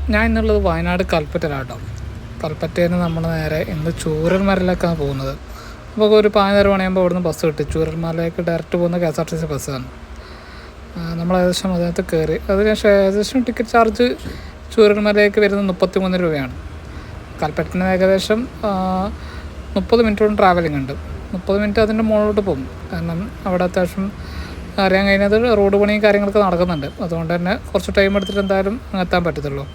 ഞാൻ ഇന്നുള്ളത് വയനാട് കൽപ്പറ്റയിലാട്ടോ. കൽപ്പറ്റയിൽ നിന്ന് നമ്മൾ നേരെ ഇന്ന് ചൂരൽമലയിലേക്കാണ് പോകുന്നത്. നമുക്ക് ഒരു 11 മണിയാകുമ്പോൾ ഇവിടുന്ന് ബസ് കിട്ടി. ചൂരൽമലയിലേക്ക് ഡയറക്റ്റ് പോകുന്ന KSRTC ബസ്സാണ്. നമ്മൾ ഏകദേശം അതിനകത്ത് കയറി. അതിനുശേഷം ഏകദേശം ടിക്കറ്റ് ചാർജ് ചൂരൽമലയിലേക്ക് വരുന്നത് 33 രൂപയാണ്. കൽപ്പറ്റയിൽ നിന്ന് ഏകദേശം 30 മിനിറ്റോളം ട്രാവലിംഗ് ഉണ്ട്. 30 മിനിറ്റ് അതിൻ്റെ മുകളിലോട്ട് പോകും. കാരണം അവിടെ അത്യാവശ്യം അറിയാൻ കഴിഞ്ഞത് റോഡ് പണിയും കാര്യങ്ങളൊക്കെ നടക്കുന്നുണ്ട്. അതുകൊണ്ട് തന്നെ കുറച്ച് ടൈം എടുത്തിട്ട് എന്തായാലും എത്താൻ പറ്റത്തുള്ളൂ.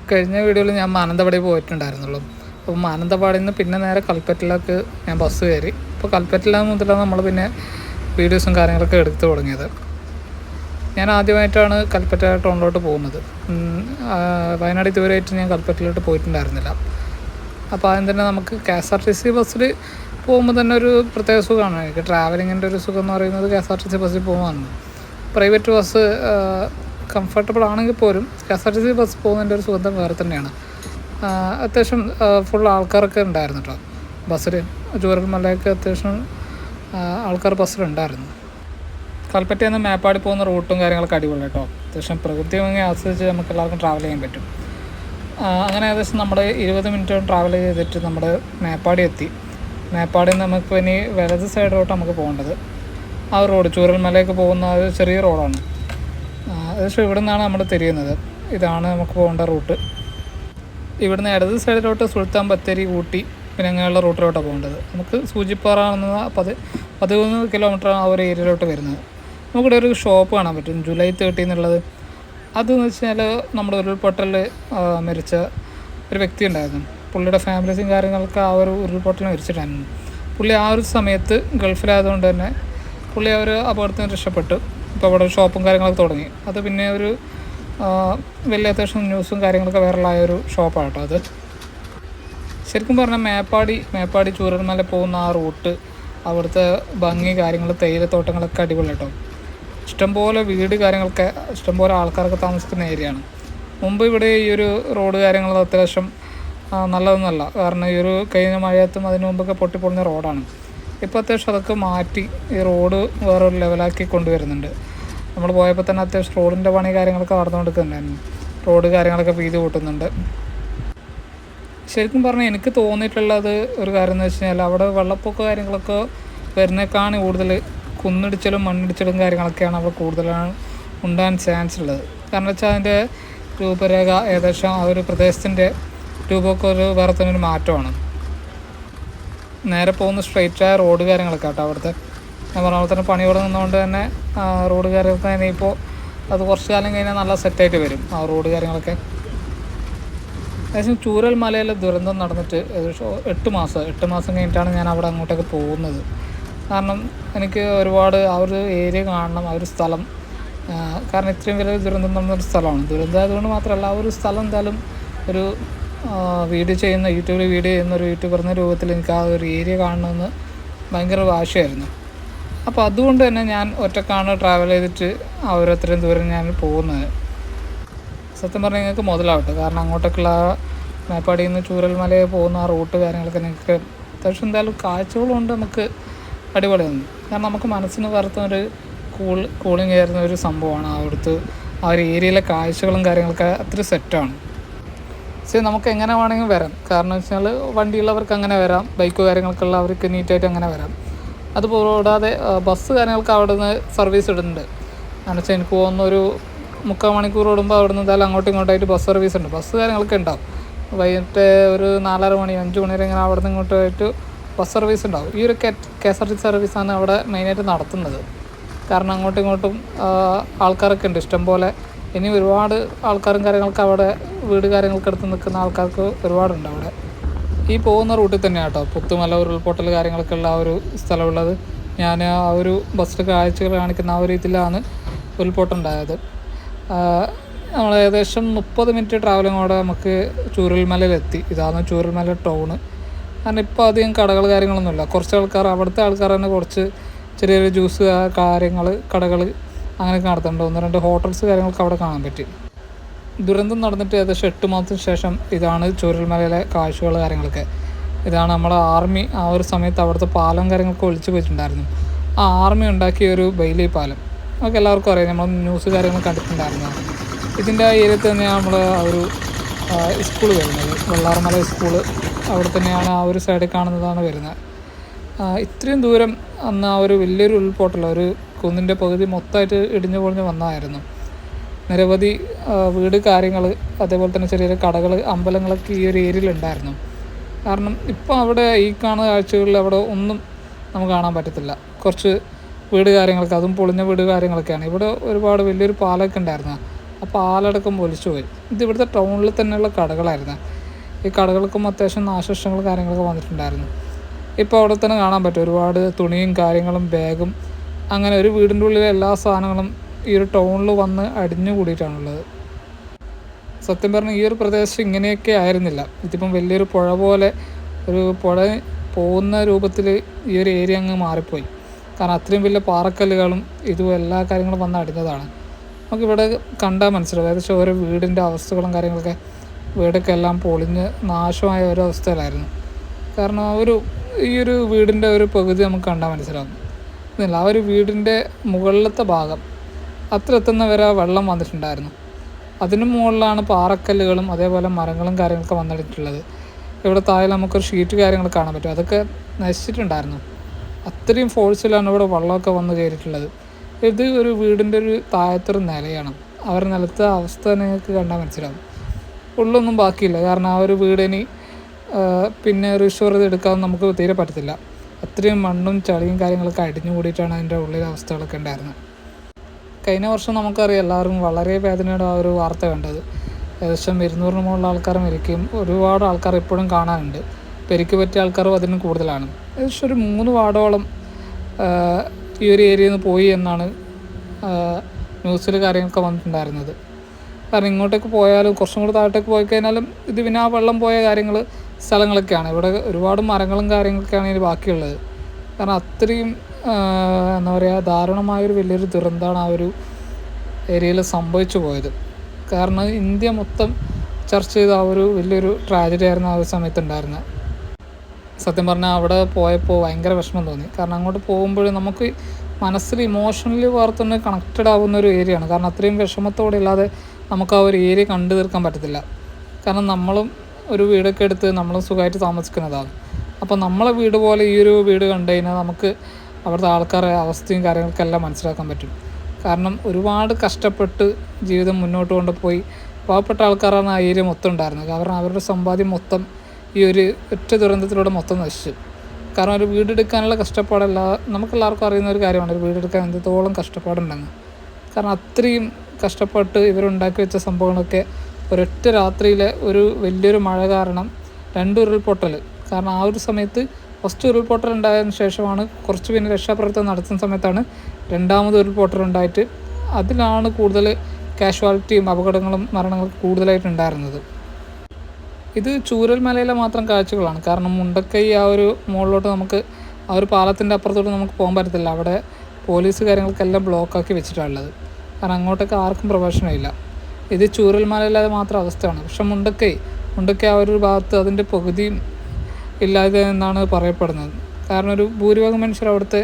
കഴിഞ്ഞ വീഡിയോയിൽ ഞാൻ മാനന്തവാടി പോയിട്ടുണ്ടായിരുന്നുള്ളൂ. അപ്പോൾ മാനന്തവാടിയിൽ നിന്ന് പിന്നെ നേരെ കൽപ്പറ്റയിലേക്ക് ഞാൻ ബസ് കയറി. അപ്പോൾ കൽപ്പറ്റയിൽ മുതലാണ് നമ്മൾ പിന്നെ വീഡിയോസും കാര്യങ്ങളൊക്കെ എടുത്തു തുടങ്ങിയത്. ഞാൻ ആദ്യമായിട്ടാണ് കൽപ്പറ്റ ടൗണിലോട്ട് പോകുന്നത്. വയനാട് ഇതുവരെയായിട്ട് ഞാൻ കൽപ്പറ്റയിലോട്ട് പോയിട്ടുണ്ടായിരുന്നില്ല. അപ്പോൾ ആദ്യം തന്നെ നമുക്ക് KSRTC ബസ്സിൽ പോകുമ്പോൾ തന്നെ ഒരു പ്രത്യേക സുഖമാണ്. എനിക്ക് ട്രാവലിങ്ങിൻ്റെ ഒരു സുഖം എന്ന് പറയുന്നത് KSRTC ബസ്സിൽ പോകുന്നതാണ്. പ്രൈവറ്റ് ബസ് കംഫർട്ടബിൾ ആണെങ്കിൽ പോലും KSRTC ബസ് പോകുന്നതിൻ്റെ ഒരു സുഖം വേറെ തന്നെയാണ്. അത്യാവശ്യം ഫുൾ ആൾക്കാരൊക്കെ ഉണ്ടായിരുന്നു കേട്ടോ ബസ്സിൽ. ചൂരൽമലയൊക്കെ അത്യാവശ്യം ആൾക്കാർ ബസ്സിലുണ്ടായിരുന്നു. കൽപ്പറ്റയിൽ നിന്ന് മേപ്പാടി പോകുന്ന റൂട്ടും കാര്യങ്ങളൊക്കെ അടിപൊളി കേട്ടോ. അത്യാവശ്യം പ്രകൃതി ഭംഗി ആസ്വദിച്ച് നമുക്ക് എല്ലാവർക്കും ട്രാവൽ ചെയ്യാൻ പറ്റും. അങ്ങനെ ഏകദേശം നമ്മൾ 20 മിനിറ്റ് ട്രാവൽ ചെയ്തിട്ട് നമ്മുടെ മേപ്പാടി എത്തി. മേപ്പാടിയിൽ നിന്ന് നമുക്ക് ഇനി വലത് സൈഡിലോട്ട് നമുക്ക് പോകേണ്ടത്. ആ റോഡ് ചൂരൽമലയൊക്കെ പോകുന്ന ഒരു ചെറിയ റോഡാണ്. ഏകദേശം ഇവിടെ നിന്നാണ് നമ്മൾ തിരിയുന്നത്. ഇതാണ് നമുക്ക് പോകേണ്ട റൂട്ട്. ഇവിടുന്ന് ഇടത് സൈഡിലോട്ട് സുൽത്താൻ ബത്തേരി, ഊട്ടി പിന്നെ അങ്ങനെയുള്ള റൂട്ടിലോട്ടാണ് പോകേണ്ടത്. നമുക്ക് സൂചിപ്പാറ എന്ന 13 കിലോമീറ്ററാണ് ആ ഒരു ഏരിയയിലോട്ട് വരുന്നത്. നമുക്കിവിടെ ഒരു ഷോപ്പ് കാണാൻ പറ്റും, ജൂലൈ 30 എന്നുള്ളത്. അതെന്ന് വെച്ച് കഴിഞ്ഞാൽ നമ്മുടെ ഉരുൾപൊട്ടലിൽ മരിച്ച ഒരു വ്യക്തി ഉണ്ടായിരുന്നു. പുള്ളിയുടെ ഫാമിലീസും കാര്യങ്ങളൊക്കെ ആ ഒരു ഉരുൾപൊട്ടലിൽ മരിച്ചിട്ടായിരുന്നു. പുള്ളി ആ ഒരു സമയത്ത് ഗൾഫിലായതുകൊണ്ട് തന്നെ പുള്ളി ആ ഒരു അപകടത്തിന് രക്ഷപ്പെട്ടു. ഇപ്പോൾ അവിടെ ഷോപ്പും കാര്യങ്ങളൊക്കെ തുടങ്ങി. അത് പിന്നെ ഒരു വലിയ അത്യാവശ്യം ന്യൂസും കാര്യങ്ങളൊക്കെ വൈറലായൊരു ഷോപ്പാണ് കേട്ടോ അത്. ശരിക്കും പറഞ്ഞാൽ മേപ്പാടി ചൂരൽമല പോകുന്ന ആ റൂട്ട്, അവിടുത്തെ ഭംഗി കാര്യങ്ങൾ, തേയിലത്തോട്ടങ്ങളൊക്കെ അടിപൊളി കേട്ടോ. ഇഷ്ടംപോലെ വീട് കാര്യങ്ങളൊക്കെ, ഇഷ്ടംപോലെ ആൾക്കാരൊക്കെ താമസിക്കുന്ന ഏരിയയാണ്. മുമ്പ് ഇവിടെ ഈ ഒരു റോഡ് കാര്യങ്ങൾ അത്യാവശ്യം നല്ലതൊന്നുമല്ല. കാരണം ഈ ഒരു കഴിഞ്ഞ മഴയത്തും അതിന് മുമ്പൊക്കെ പൊട്ടിപ്പൊളിഞ്ഞ റോഡാണ്. ഇപ്പോൾ അത്യാവശ്യം അതൊക്കെ മാറ്റി ഈ റോഡ് വേറൊരു ലെവലാക്കി കൊണ്ടുവരുന്നുണ്ട്. നമ്മൾ പോയപ്പോൾ തന്നെ അത്യാവശ്യം റോഡിൻ്റെ പണി കാര്യങ്ങളൊക്കെ നടന്നുകൊടുക്കുന്നുണ്ടായിരുന്നു. റോഡ് കാര്യങ്ങളൊക്കെ വീതി കൂട്ടുന്നുണ്ട്. ശരിക്കും പറഞ്ഞാൽ എനിക്ക് തോന്നിയിട്ടുള്ളത് ഒരു കാര്യം എന്ന് വെച്ച് കഴിഞ്ഞാൽ അവിടെ വെള്ളപ്പൊക്ക കാര്യങ്ങളൊക്കെ വരുന്നേക്കാണ് കൂടുതൽ കുന്നിടിച്ചലും മണ്ണിടിച്ചലും കാര്യങ്ങളൊക്കെയാണ് അവിടെ കൂടുതലാണ് ഉണ്ടാകാൻ ചാൻസ് ഉള്ളത്. കാരണം വെച്ചാൽ അതിൻ്റെ രൂപരേഖ ഏകദേശം ആ ഒരു പ്രദേശത്തിൻ്റെ രൂപമൊക്കെ ഒരു വേറെ തന്നെ ഒരു മാറ്റമാണ്. നേരെ പോകുന്ന സ്ട്രെയിറ്റായ റോഡ് കാര്യങ്ങളൊക്കെ കേട്ടോ അവിടുത്തെ. ഞാൻ പറഞ്ഞ പോലെ തന്നെ പണി തുടങ്ങുന്നതുകൊണ്ട് തന്നെ റോഡ് കാര്യങ്ങളൊക്കെ ഇനിയിപ്പോൾ അത് കുറച്ച് കാലം കഴിഞ്ഞാൽ നല്ല സെറ്റായിട്ട് വരും ആ റോഡ് കാര്യങ്ങളൊക്കെ. ഏകദേശം ചൂരൽമലയിലെ ദുരന്തം നടന്നിട്ട് ഏകദേശം 8 മാസം കഴിഞ്ഞിട്ടാണ് ഞാൻ അവിടെ അങ്ങോട്ടേക്ക് പോകുന്നത്. കാരണം എനിക്ക് ഒരുപാട് ആ ഒരു ഏരിയ കാണണം, ആ ഒരു സ്ഥലം. കാരണം ഇത്രയും വലിയ ദുരന്തം നടന്നൊരു സ്ഥലമാണ്. ദുരന്തം ആയതുകൊണ്ട് മാത്രമല്ല, ആ ഒരു സ്ഥലം എന്തായാലും ഒരു യൂട്യൂബിൽ വീഡിയോ ചെയ്യുന്ന ഒരു യൂട്യൂബർ എന്ന രൂപത്തിൽ എനിക്ക് ആ ഒരു ഏരിയ കാണണമെന്ന് ഭയങ്കര വാശിയായിരുന്നു. അപ്പോൾ അതുകൊണ്ട് തന്നെ ഞാൻ ഒറ്റക്കാണ് ട്രാവൽ ചെയ്തിട്ട് അത്രയും ദൂരം ഞാൻ പോകുന്നത്. സത്യം പറഞ്ഞാൽ നിങ്ങൾക്ക് മുതലാവട്ടെ. കാരണം അങ്ങോട്ടേക്കുള്ള മേപ്പാടിയിൽ നിന്ന് ചൂരൽമലയിൽ പോകുന്ന ആ റൂട്ട് കാര്യങ്ങളൊക്കെ നിങ്ങൾക്ക് അത്യാവശ്യം എന്തായാലും കാഴ്ചകളുണ്ട്. നമുക്ക് അടിപൊളിയാണ്. കാരണം നമുക്ക് മനസ്സിന് വേർത്തുന്നൊരു കൂളിംഗ് ആയിരുന്ന ഒരു സംഭവമാണ് അവിടുത്തെ ആ ഒരു ഏരിയയിലെ കാഴ്ചകളും കാര്യങ്ങളൊക്കെ അത്ര സെറ്റാണ്. ശരി, നമുക്ക് എങ്ങനെ വേണമെങ്കിൽ വരാം. കാരണം വെച്ചാൽ വണ്ടിയുള്ളവർക്ക് അങ്ങനെ വരാം, ബൈക്ക് കാര്യങ്ങളൊക്കെ ഉള്ളവർക്ക് നീറ്റായിട്ട് അങ്ങനെ വരാം. അതുകൂടാതെ ബസ് കാര്യങ്ങൾക്ക് അവിടെ നിന്ന് സർവീസ് ഇടുന്നുണ്ട്. കാരണം വെച്ചാൽ എനിക്ക് പോകുന്ന ഒരു 3/4 മണിക്കൂർ ഓടുമ്പോൾ അവിടെ നിന്ന് എന്തായാലും അങ്ങോട്ടും ഇങ്ങോട്ടായിട്ട് ബസ് സർവീസ് ഉണ്ട്. ബസ് കാര്യങ്ങളൊക്കെ ഉണ്ടാവും. വൈകിട്ട് ഒരു 4:30 മണി 5 മണി വരെ ഇങ്ങനെ അവിടെ നിന്ന് ഇങ്ങോട്ടായിട്ട് ബസ് സർവീസ് ഉണ്ടാവും. ഈ ഒരു KSRTC സർവീസാണ് അവിടെ മെയിനായിട്ട് നടത്തുന്നത്. കാരണം അങ്ങോട്ടും ഇങ്ങോട്ടും ആൾക്കാരൊക്കെ ഉണ്ട് ഇഷ്ടംപോലെ. ഇനി ഒരുപാട് ആൾക്കാരും കാര്യങ്ങളൊക്കെ അവിടെ വീട് കാര്യങ്ങളൊക്കെ എടുത്ത് നിൽക്കുന്ന ആൾക്കാർക്ക് ഒരുപാടുണ്ട് അവിടെ. ഈ പോകുന്ന റൂട്ടിൽ തന്നെയാണ് കേട്ടോ പുത്തുമല ഉരുൾപൊട്ടൽ കാര്യങ്ങളൊക്കെ ഉള്ള ആ ഒരു സ്ഥലമുള്ളത്. ഞാൻ ആ ഒരു ബസ്സിൽ കാഴ്ചകൾ കാണിക്കുന്ന ആ ഒരു ഇതിലാണ് ഉരുൾപൊട്ടുണ്ടായത്. നമ്മൾ ഏകദേശം 30 മിനിറ്റ് ട്രാവലിങ്ങോടെ നമുക്ക് ചൂരൽമലയിലെത്തി. ഇതാണ് ചൂരൽമല ടൗണ്. കാരണം ഇപ്പോൾ അധികം കടകൾ കാര്യങ്ങളൊന്നുമില്ല. കുറച്ച് ആൾക്കാർ, അവിടുത്തെ ആൾക്കാർ തന്നെ കുറച്ച് ചെറിയ ജ്യൂസ് കടകൾ അങ്ങനെയൊക്കെ നടത്തുന്നുണ്ട്. 1-2 ഹോട്ടൽസ് കാര്യങ്ങളൊക്കെ അവിടെ കാണാൻ പറ്റി. ദുരന്തം നടന്നിട്ട് ഏകദേശം 8 മാസത്തിന് ശേഷം ഇതാണ് ചൂരൽമലയിലെ കാഴ്ചകൾ കാര്യങ്ങളൊക്കെ. ഇതാണ് നമ്മുടെ ആർമി ആ ഒരു സമയത്ത് അവിടുത്തെ പാലം കാര്യങ്ങളൊക്കെ ഒളിച്ചു പോയിട്ടുണ്ടായിരുന്നു. ആ ആർമി ഉണ്ടാക്കിയ ഒരു ബെയിലി പാലം നമുക്ക് എല്ലാവർക്കും അറിയാം. നമ്മൾ ന്യൂസ് കാര്യങ്ങൾ കണ്ടിട്ടുണ്ടായിരുന്നു. ഇതിൻ്റെ ആ ഏരിയയിൽ തന്നെയാണ് നമ്മൾ ആ ഒരു സ്കൂൾ വരുന്നത്. വെള്ളാർമല സ്കൂള് അവിടെ തന്നെയാണ്, ആ ഒരു സൈഡിൽ കാണുന്നതാണ് വരുന്നത്. ഇത്രയും ദൂരം അന്ന് ആ ഒരു വലിയൊരു ഉൾപോട്ടൽ, ഒരു കുന്നിൻ്റെ പകുതി മൊത്തമായിട്ട് ഇടിഞ്ഞു പൊളിഞ്ഞ് വന്നതായിരുന്നു. നിരവധി വീട് കാര്യങ്ങൾ, അതേപോലെ തന്നെ ചെറിയ ചെറിയ കടകൾ, അമ്പലങ്ങളൊക്കെ ഈ ഒരു ഏരിയയിൽ ഉണ്ടായിരുന്നു. കാരണം ഇപ്പോൾ അവിടെ ഈ കാണുന്ന കാഴ്ചകളിൽ അവിടെ ഒന്നും നമുക്ക് കാണാൻ പറ്റത്തില്ല. കുറച്ച് വീട് കാര്യങ്ങളൊക്കെ, അതും പൊളിഞ്ഞ വീട് കാര്യങ്ങളൊക്കെയാണ്. ഇവിടെ ഒരുപാട് വലിയൊരു പാലമൊക്കെ ഉണ്ടായിരുന്നു. ആ പാലടക്കം പൊലിച്ചു പോയി. ഇത് ഇവിടുത്തെ ടൗണിൽ തന്നെയുള്ള കടകളായിരുന്നു. ഈ കടകൾക്കും അത്യാവശ്യം നാശനഷ്ടങ്ങൾ കാര്യങ്ങളൊക്കെ വന്നിട്ടുണ്ടായിരുന്നു. ഇപ്പോൾ അവിടെ തന്നെ കാണാൻ പറ്റും ഒരുപാട് തുണിയും കാര്യങ്ങളും ബാഗും, അങ്ങനെ ഒരു വീടിൻ്റെ ഉള്ളിലെ എല്ലാ സാധനങ്ങളും ഈ ഒരു ടൗണിൽ വന്ന് അടിഞ്ഞു കൂടിയിട്ടാണുള്ളത്. സത്യം പറഞ്ഞാൽ ഈ ഒരു പ്രദേശം ഇങ്ങനെയൊക്കെ ആയിരുന്നില്ല. ഇതിപ്പം വലിയൊരു പുഴ പോലെ, ഒരു പുഴ പോകുന്ന രൂപത്തിൽ ഈ ഒരു ഏരിയ അങ്ങ് മാറിപ്പോയി. കാരണം അത്രയും വലിയ പാറക്കല്ലുകളും ഇതും എല്ലാ കാര്യങ്ങളും വന്ന് അടിഞ്ഞതാണ്. നമുക്കിവിടെ കണ്ടാൽ മനസ്സിലാവും ഏകദേശം ഓരോ വീടിൻ്റെ അവസ്ഥകളും കാര്യങ്ങളൊക്കെ. വീടൊക്കെ എല്ലാം പൊളിഞ്ഞ് നാശമായ ഒരു അവസ്ഥയിലായിരുന്നു. കാരണം ഈ ഒരു വീടിൻ്റെ ഒരു പകുതി നമുക്ക് കണ്ടാൽ മനസ്സിലാവും. ഇതല്ല, ആ ഒരു വീടിൻ്റെ മുകളിലത്തെ ഭാഗം അത്ര എത്തുന്ന വരെ വെള്ളം വന്നിട്ടുണ്ടായിരുന്നു. അതിന് മുകളിലാണ് പാറക്കല്ലുകളും അതേപോലെ മരങ്ങളും കാര്യങ്ങളൊക്കെ വന്നിട്ടുള്ളത്. ഇവിടെ താഴെ നമുക്കൊരു ഷീറ്റ് കാര്യങ്ങൾ കാണാൻ പറ്റും, അതൊക്കെ നശിച്ചിട്ടുണ്ടായിരുന്നു. അത്രയും ഫോഴ്സിലാണ് ഇവിടെ വെള്ളമൊക്കെ വന്ന് കയറിയിട്ടുള്ളത്. ഇത് ഒരു വീടിൻ്റെ ഒരു താഴത്തൊരു നിലയാണ്. അവരുടെ നിലത്തെ അവസ്ഥ നിങ്ങൾക്ക് കണ്ടാൽ മനസ്സിലാവും. ഉള്ളൊന്നും ബാക്കിയില്ല. കാരണം ആ ഒരു വീടിന് പിന്നെ റിസ്റ്റോർ ചെയ്തെടുക്കാൻ നമുക്ക് തീരെ പറ്റത്തില്ല. അത്രയും മണ്ണും ചളിയും കാര്യങ്ങളൊക്കെ അടിഞ്ഞു കൂടിയിട്ടാണ് അതിൻ്റെ ഉള്ളിലെ അവസ്ഥകളൊക്കെ ഉണ്ടായിരുന്നത്. കഴിഞ്ഞ വർഷം നമുക്കറിയാം എല്ലാവരും വളരെ വേദനയുടെ ആ ഒരു വാർത്ത കണ്ടത്. ഏകദേശം 200 മുകളിലുള്ള ആൾക്കാർ മരിക്കുകയും ഒരുപാട് ആൾക്കാർ ഇപ്പോഴും കാണാനുണ്ട്. പരിക്ക് പറ്റിയ ആൾക്കാരും അതിന് കൂടുതലാണ്. ഏകദേശം ഒരു 3 വാർഡോളം ഈ ഒരു ഏരിയയിൽ നിന്ന് പോയി എന്നാണ് ന്യൂസിൽ കാര്യങ്ങളൊക്കെ വന്നിട്ടുണ്ടായിരുന്നത്. കാരണം ഇങ്ങോട്ടേക്ക് പോയാലും കുറച്ചും കൂടി താഴോട്ടേക്ക് പോയി കഴിഞ്ഞാലും ഇത് പിന്നെ ആ വെള്ളം പോയ സ്ഥലങ്ങളൊക്കെയാണ്. ഇവിടെ ഒരുപാട് മരങ്ങളും കാര്യങ്ങളൊക്കെയാണ് ഇതിന് ബാക്കിയുള്ളത്. കാരണം അത്രയും എന്താ പറയുക, ദാരുണമായൊരു വലിയൊരു ദുരന്തമാണ് ആ ഒരു ഏരിയയിൽ സംഭവിച്ചു പോയത്. കാരണം ഇന്ത്യ മൊത്തം ചർച്ച ചെയ്ത ആ ഒരു വലിയൊരു ട്രാജഡി ആയിരുന്നു ആ ഒരു സമയത്തുണ്ടായിരുന്നത്. സത്യം പറഞ്ഞാൽ അവിടെ പോയപ്പോൾ ഭയങ്കര വിഷമം തോന്നി. കാരണം അങ്ങോട്ട് പോകുമ്പോൾ നമുക്ക് മനസ്സിൽ ഇമോഷണലി വേർത്തുകൊണ്ട് കണക്റ്റഡ് ആവുന്ന ഒരു ഏരിയയാണ്. കാരണം അത്രയും വിഷമത്തോടെ ഇല്ലാതെ നമുക്ക് ആ ഒരു ഏരിയ കണ്ടു തീർക്കാൻ പറ്റത്തില്ല. കാരണം നമ്മളും ഒരു വീടൊക്കെ എടുത്ത് നമ്മളും സുഖമായിട്ട് താമസിക്കുന്നതാണ്. അപ്പോൾ നമ്മളെ വീട് പോലെ ഈ ഒരു വീട് കണ്ടു കഴിഞ്ഞാൽ നമുക്ക് അവിടുത്തെ ആൾക്കാരുടെ അവസ്ഥയും കാര്യങ്ങൾക്കെല്ലാം മനസ്സിലാക്കാൻ പറ്റും. കാരണം ഒരുപാട് കഷ്ടപ്പെട്ട് ജീവിതം മുന്നോട്ട് കൊണ്ടുപോയി പാവപ്പെട്ട ആൾക്കാരാണ് ആ ഏരിയ മൊത്തം ഉണ്ടായിരുന്നത്. കാരണം അവരുടെ സമ്പാദ്യം മൊത്തം ഈ ഒരു ഒറ്റ ദുരന്തത്തിലൂടെ മൊത്തം നശിച്ചു. കാരണം ഒരു വീടെടുക്കാനുള്ള കഷ്ടപ്പാടല്ല, നമുക്കെല്ലാവർക്കും അറിയുന്ന ഒരു കാര്യമാണ് ഒരു വീടെടുക്കാൻ എന്തുത്തോളം കഷ്ടപ്പാടുണ്ടെന്ന്. കാരണം അത്രയും കഷ്ടപ്പെട്ട് ഇവരുണ്ടാക്കി വെച്ച സംഭവങ്ങളൊക്കെ ഒരൊറ്റ രാത്രിയിലെ ഒരു വലിയൊരു മഴ കാരണം 2 ഉരുൾപൊട്ടൽ. കാരണം ആ ഒരു സമയത്ത് ഫസ്റ്റ് ഉരുൾപൊട്ടൽ ഉണ്ടായതിനു ശേഷമാണ് കുറച്ച് പിന്നെ രക്ഷാപ്രവർത്തനം നടത്തുന്ന സമയത്താണ് രണ്ടാമത് ഉരുൾപൊട്ടൽ ഉണ്ടായിട്ട് അതിലാണ് കൂടുതൽ കാഷ്വാലിറ്റിയും അപകടങ്ങളും മരണങ്ങളും കൂടുതലായിട്ടുണ്ടായിരുന്നത്. ഇത് ചൂരൽമലയിലെ മാത്രം കാഴ്ചകളാണ്. കാരണം മുണ്ടക്കൈ ആ ഒരു മുകളിലോട്ട് നമുക്ക് ആ ഒരു പാലത്തിൻ്റെ അപ്പുറത്തോട്ട് നമുക്ക് പോകാൻ പറ്റത്തില്ല. അവിടെ പോലീസ് കാര്യങ്ങൾക്കെല്ലാം ബ്ലോക്കാക്കി വെച്ചിട്ടുള്ളത്. കാരണം അങ്ങോട്ടൊക്കെ ആർക്കും പ്രവേശനമില്ല. ഇത് ചൂരൽമലയിലെ മാത്രം അവസ്ഥയാണ്. പക്ഷെ മുണ്ടക്കൈ ആ ഒരു ഭാഗത്ത് അതിൻ്റെ പകുതിയും ഇല്ലാതെ എന്നാണ് പറയപ്പെടുന്നത്. കാരണം ഒരു ഭൂരിഭാഗം മനുഷ്യർ അവിടുത്തെ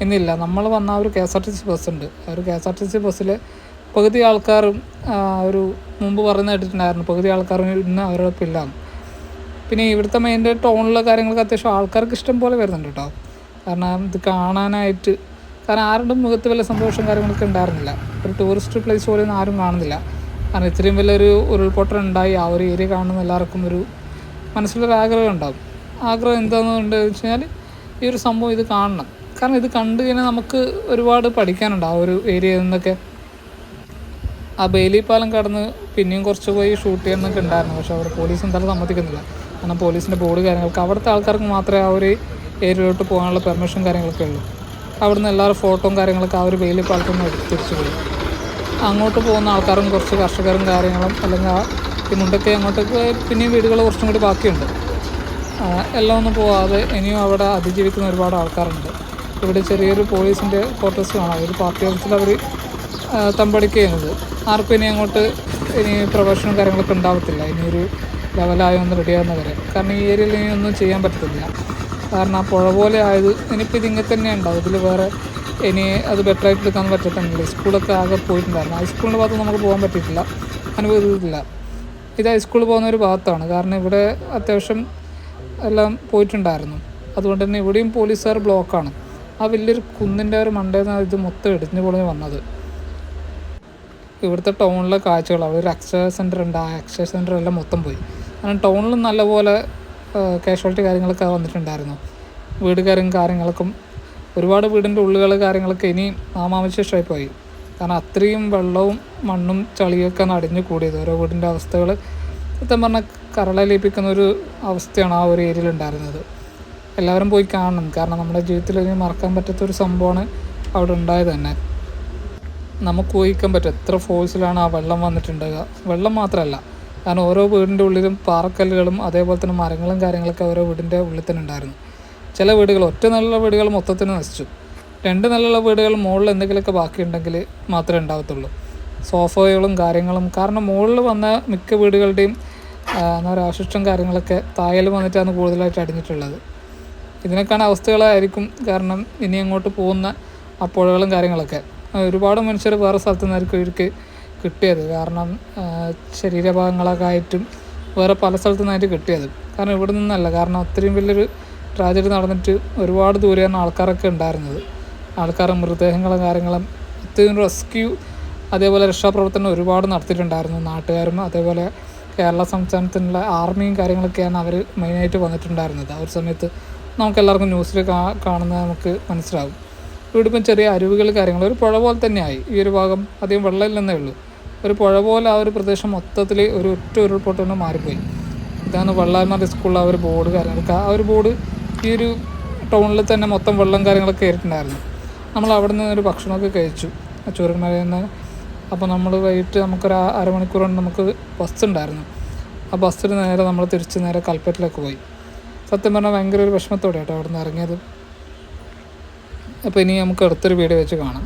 ഇന്നില്ല. നമ്മൾ വന്ന ഒരു KSRTC ബസ്സുണ്ട്. ആ ഒരു KSRTC ബസ്സിൽ പകുതി ആൾക്കാരും ഒരു മുമ്പ് പറയുന്ന കേട്ടിട്ടുണ്ടായിരുന്നു, പകുതി ആൾക്കാരും ഇന്ന് അവരോടൊപ്പം ഇല്ല. പിന്നെ ഇവിടുത്തെ മെയിൻ ടൗണിലെ കാര്യങ്ങൾക്ക് അത്യാവശ്യം ആൾക്കാർക്ക് ഇഷ്ടം പോലെ വരുന്നുണ്ട് കേട്ടോ. കാരണം ഇത് കാണാനായിട്ട്, കാരണം ആരുടെ മുഖത്ത് വല്ല സന്തോഷം കാര്യങ്ങളൊക്കെ ഉണ്ടായിരുന്നില്ല. ഒരു ടൂറിസ്റ്റ് പ്ലേസ് പോലും ആരും കാണുന്നില്ല. കാരണം ഇത്രയും വലിയൊരു ഉരുൾപൊട്ടൽ ഉണ്ടായി ആ ഒരു ഏരിയ കാണുന്ന എല്ലാവർക്കും ഒരു മനസ്സിലൊരു ആഗ്രഹം ഉണ്ടാകും. ആഗ്രഹം എന്താണെന്നുണ്ട് വെച്ച് കഴിഞ്ഞാൽ ഈ ഒരു സംഭവം ഇത് കാണണം. കാരണം ഇത് കണ്ടു കഴിഞ്ഞാൽ നമുക്ക് ഒരുപാട് പഠിക്കാനുണ്ട് ആ ഒരു ഏരിയയിൽ നിന്നൊക്കെ. ആ ബെയിലി പാലം കടന്ന് പിന്നെയും കുറച്ച് പോയി ഷൂട്ട് ചെയ്യുന്നൊക്കെ ഉണ്ടായിരുന്നു. പക്ഷേ അവിടെ പോലീസ് എന്തായാലും സമ്മതിക്കുന്നില്ല. കാരണം പോലീസിൻ്റെ ബോർഡ് കാര്യങ്ങൾക്ക് അവിടുത്തെ ആൾക്കാർക്ക് മാത്രമേ ആ ഒരു ഏരിയയിലോട്ട് പോകാനുള്ള പെർമിഷൻ കാര്യങ്ങളൊക്കെ ഉള്ളൂ. അവിടുന്ന് എല്ലാവരും ഫോട്ടോയും കാര്യങ്ങളൊക്കെ ആ ഒരു ബെയിലി പാലത്തിൽ നിന്ന് തിരിച്ചു പോയി. അങ്ങോട്ട് പോകുന്ന ആൾക്കാരും കുറച്ച് കർഷകരും കാര്യങ്ങളും അല്ലെങ്കിൽ ഈ മുണ്ടക്കൈ അങ്ങോട്ടേക്ക് പിന്നെയും വീടുകൾ കുറച്ചും കൂടി ബാക്കിയുണ്ട്. എല്ലാം ഒന്നും പോകാതെ ഇനിയും അവിടെ അതിജീവിക്കുന്ന ഒരുപാട് ആൾക്കാരുണ്ട്. ഇവിടെ ചെറിയൊരു പോലീസിൻ്റെ ക്വാർട്ടേഴ്സ് കാണാം. ഒരു പാർട്ടി ഓഫീസിൽ അവർ തമ്പടിക്ക് ചെയ്യുന്നത്. ആർക്കും ഇനി പ്രൊഫഷനും കാര്യങ്ങളൊക്കെ ഉണ്ടാവത്തില്ല. ഇനിയൊരു ലെവലായി ഒന്ന് റെഡിയാകുന്നവരെ. കാരണം ഈ ഏരിയയിൽ ഇനി ഒന്നും ചെയ്യാൻ പറ്റത്തില്ല. കാരണം ആ പുഴ പോലെ ആയത് ഇനിയിപ്പോൾ ഇതിങ്ങനെ തന്നെ ഉണ്ടാവും. ഇതിൽ വേറെ ഇനി അത് ബെറ്ററായിട്ട് എടുക്കാൻ പറ്റത്തുണ്ടെങ്കിൽ സ്കൂളൊക്കെ ആകെ പോയിട്ടുണ്ടായിരുന്നു. ഹൈസ്കൂളിൻ്റെ ഭാഗത്ത് നമുക്ക് പോകാൻ പറ്റിയിട്ടില്ല, അനുവദിച്ചിട്ടില്ല. ഇത് ഹൈസ്കൂളിൽ പോകുന്ന ഒരു ഭാഗത്താണ്, കാരണം ഇവിടെ അത്യാവശ്യം എല്ലാം പോയിട്ടുണ്ടായിരുന്നു. അതുകൊണ്ട് തന്നെ ഇവിടെയും പോലീസുകാർ ബ്ലോക്കാണ്. ആ വലിയൊരു കുന്നിൻ്റെ ഒരു മണ്ടയിൽ നിന്ന് ഇത് മൊത്തം ഇടിഞ്ഞു പൊളിഞ്ഞ് വന്നത്. ഇവിടുത്തെ ടൗണിലെ കാഴ്ചകൾ, അവിടെ ഒരു അക്ഷയ സെൻറ്റർ ഉണ്ട്, ആ അക്ഷയ സെൻറ്റർ എല്ലാം മൊത്തം പോയി. കാരണം ടൗണിലും നല്ലപോലെ കാഷ്വാലിറ്റി കാര്യങ്ങളൊക്കെ വന്നിട്ടുണ്ടായിരുന്നു. വീടുകാരും കാര്യങ്ങൾക്കും ഒരുപാട് വീടിൻ്റെ ഉള്ളുകൾ കാര്യങ്ങളൊക്കെ ഇനി നാമാവശേഷമായി പോയി. കാരണം അത്രയും വെള്ളവും മണ്ണും ചളിയൊക്കെ അടിഞ്ഞു കൂടിയത്. ഓരോ വീടിൻ്റെ അവസ്ഥകൾ സത്യം പറഞ്ഞാൽ കരളലിപ്പിക്കുന്ന ഒരു അവസ്ഥയാണ് ആ ഒരു ഏരിയയിൽ ഉണ്ടായിരുന്നത്. എല്ലാവരും പോയി കാണണം, കാരണം നമ്മുടെ ജീവിതത്തിൽ ഇനി മറക്കാൻ പറ്റാത്തൊരു സംഭവമാണ് അവിടെ ഉണ്ടായത് തന്നെ. നമുക്ക് ഊഹിക്കാൻ പറ്റും എത്ര ഫോഴ്സിലാണ് ആ വെള്ളം വന്നിട്ടുണ്ടാകുക. വെള്ളം മാത്രമല്ല, കാരണം ഓരോ വീടിൻ്റെ ഉള്ളിലും പാറക്കല്ലുകളും അതേപോലെ തന്നെ മരങ്ങളും കാര്യങ്ങളൊക്കെ ഓരോ വീടിൻ്റെ ഉള്ളിൽ തന്നെ ഉണ്ടായിരുന്നു. ചില വീടുകൾ, ഒറ്റ നിലയുള്ള വീടുകൾ മൊത്തത്തിന് നശിച്ചു. 2 നിലയുള്ള വീടുകൾ മുകളിൽ എന്തെങ്കിലുമൊക്കെ ബാക്കിയുണ്ടെങ്കിൽ മാത്രമേ ഉണ്ടാകത്തുള്ളൂ. സോഫകളും കാര്യങ്ങളും, കാരണം മുകളിൽ വന്ന മിക്ക വീടുകളുടെയും എന്താ പറയുക അവശിഷ്ടം കാര്യങ്ങളൊക്കെ താഴെ വന്നിട്ടാണ് കൂടുതലായിട്ട് അടിഞ്ഞിട്ടുള്ളത്. ഇതിനൊക്കെയാണ് അവസ്ഥകളായിരിക്കും, കാരണം ഇനി അങ്ങോട്ട് പോകുന്ന ആ പുഴകളും കാര്യങ്ങളൊക്കെ. ഒരുപാട് മനുഷ്യർ വേറെ സ്ഥലത്തു നിന്നായിരിക്കും ഇവർക്ക് കിട്ടിയത്, കാരണം ശരീരഭാഗങ്ങളൊക്കെ ആയിട്ടും വേറെ പല സ്ഥലത്തു നിന്നായിട്ട് കിട്ടിയത്. കാരണം ഇവിടെ നിന്നല്ല, കാരണം അത്രയും വലിയൊരു ട്രാജഡി നടന്നിട്ട് ഒരുപാട് ദൂരെയാണ് ആൾക്കാരൊക്കെ ഉണ്ടായിരുന്നത്. ആൾക്കാരും മൃതദേഹങ്ങളും കാര്യങ്ങളും അത്രയും റെസ്ക്യൂ അതേപോലെ രക്ഷാപ്രവർത്തനം ഒരുപാട് നടത്തിയിട്ടുണ്ടായിരുന്നു. നാട്ടുകാരും അതേപോലെ കേരള സംസ്ഥാനത്തിനുള്ള ആർമിയും കാര്യങ്ങളൊക്കെയാണ് അവർ മെയിനായിട്ട് വന്നിട്ടുണ്ടായിരുന്നത്. ആ ഒരു സമയത്ത് നമുക്കെല്ലാവർക്കും ന്യൂസിൽ കാണുന്നത് നമുക്ക് മനസ്സിലാവും. ഇവിടെ ഇപ്പം ചെറിയ അരുവികൾ കാര്യങ്ങൾ, ഒരു പുഴ പോലെ തന്നെയായി ഈ ഒരു ഭാഗം. അധികം വെള്ളമില്ലെന്നേ ഉള്ളൂ, ഒരു പുഴ പോലെ ആ ഒരു പ്രദേശം മൊത്തത്തിൽ ഒരു ഒറ്റ ഉരുൾപൊട്ടലിന് മാറിപ്പോയി. ഇതാണ് വെള്ളായ്മ സ്കൂളിൽ ആ ഒരു ബോർഡ് കാര്യങ്ങളൊക്കെ. ആ ഒരു ബോർഡ് ഈ ഒരു ടൗണിൽ തന്നെ മൊത്തം വെള്ളം കാര്യങ്ങളൊക്കെ കയറിയിട്ടുണ്ടായിരുന്നു. നമ്മൾ അവിടെ നിന്ന് ഒരു ഭക്ഷണമൊക്കെ കഴിച്ചു ചൂരൽമലയിൽ നിന്ന്. അപ്പോൾ നമ്മൾ വൈകിട്ട് നമുക്കൊരു അരമണിക്കൂർ കൊണ്ട് നമുക്ക് ബസ് ഉണ്ടായിരുന്നു. ആ ബസ്സിൽ നേരെ നമ്മൾ തിരിച്ച് നേരെ കൽപ്പറ്റയിലേക്ക് പോയി. സത്യം പറഞ്ഞാൽ ഭയങ്കര ഒരു വിഷമത്തോടെ കേട്ടോ അവിടെ നിന്ന് ഇറങ്ങിയത്. അപ്പോൾ ഇനി നമുക്ക് അടുത്തൊരു വീഡിയോ വെച്ച് കാണാം.